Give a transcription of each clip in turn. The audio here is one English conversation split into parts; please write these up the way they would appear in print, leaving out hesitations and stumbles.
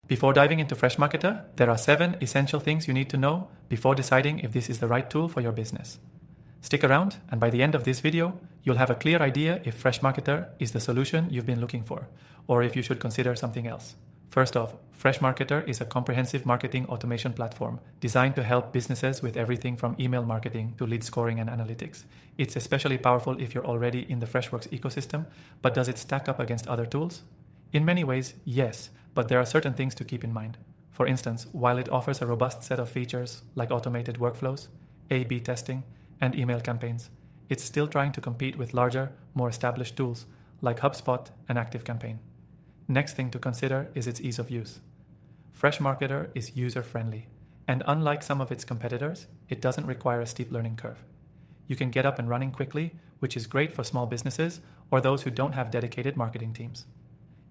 Before diving into Freshmarketer, there are 7 essential things you need to know before deciding if this is the right tool for your business. Stick around, and by the end of this video, you'll have a clear idea if Freshmarketer is the solution you've been looking for, or if you should consider something else. First off, Freshmarketer is a comprehensive marketing automation platform designed to help businesses with everything from email marketing to lead scoring and analytics. It's especially powerful if you're already in the Freshworks ecosystem, but does it stack up against other tools? In many ways, yes, but there are certain things to keep in mind. For instance, while it offers a robust set of features like automated workflows, A/B testing, and email campaigns, it's still trying to compete with larger, more established tools like HubSpot and ActiveCampaign. Next thing to consider is its ease of use. Freshmarketer is user-friendly, and unlike some of its competitors, it doesn't require a steep learning curve. You can get up and running quickly, which is great for small businesses or those who don't have dedicated marketing teams.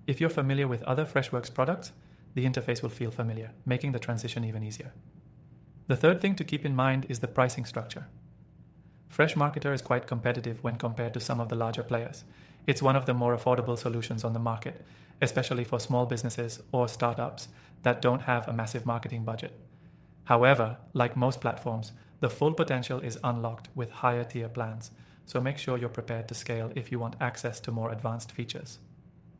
If you're familiar with other Freshworks products, the interface will feel familiar, making the transition even easier. The third thing to keep in mind is the pricing structure. Freshmarketer is quite competitive when compared to some of the larger players. It's one of the more affordable solutions on the market, especially for small businesses or startups that don't have a massive marketing budget. However, like most platforms, the full potential is unlocked with higher tier plans, so make sure you're prepared to scale if you want access to more advanced features.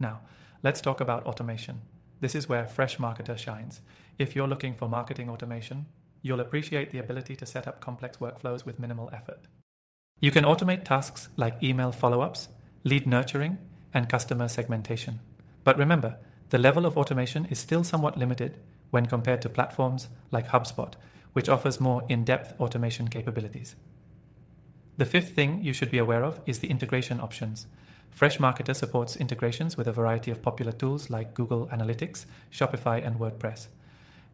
Now, let's talk about automation. This is where Freshmarketer shines. If you're looking for marketing automation, you'll appreciate the ability to set up complex workflows with minimal effort. You can automate tasks like email follow-ups, lead nurturing, and customer segmentation. But remember, the level of automation is still somewhat limited when compared to platforms like HubSpot, which offers more in-depth automation capabilities. The fifth thing you should be aware of is the integration options. Freshmarketer supports integrations with a variety of popular tools like Google Analytics, Shopify, and WordPress.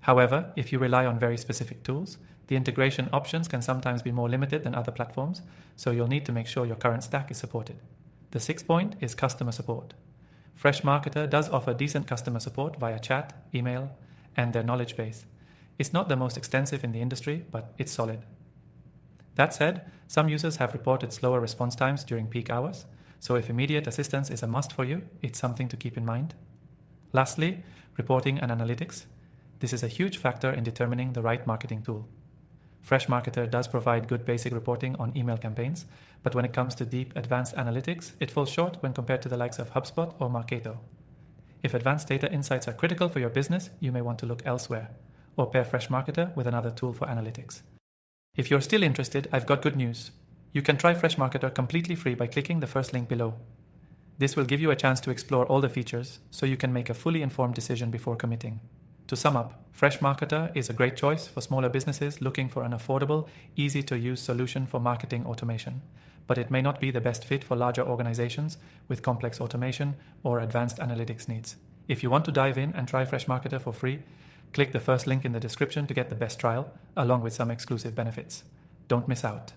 However, if you rely on very specific tools, the integration options can sometimes be more limited than other platforms, so you'll need to make sure your current stack is supported. The sixth point is customer support. Freshmarketer does offer decent customer support via chat, email, and their knowledge base. It's not the most extensive in the industry, but it's solid. That said, some users have reported slower response times during peak hours, so if immediate assistance is a must for you, it's something to keep in mind. Lastly, reporting and analytics. This is a huge factor in determining the right marketing tool. Freshmarketer does provide good basic reporting on email campaigns, but when it comes to deep advanced analytics, it falls short when compared to the likes of HubSpot or Marketo. If advanced data insights are critical for your business, you may want to look elsewhere, or pair Freshmarketer with another tool for analytics. If you're still interested, I've got good news. You can try Freshmarketer completely free by clicking the first link below. This will give you a chance to explore all the features, so you can make a fully informed decision before committing. To sum up, Freshmarketer is a great choice for smaller businesses looking for an affordable, easy-to-use solution for marketing automation, but it may not be the best fit for larger organizations with complex automation or advanced analytics needs. If you want to dive in and try Freshmarketer for free, click the first link in the description to get the best trial, along with some exclusive benefits. Don't miss out.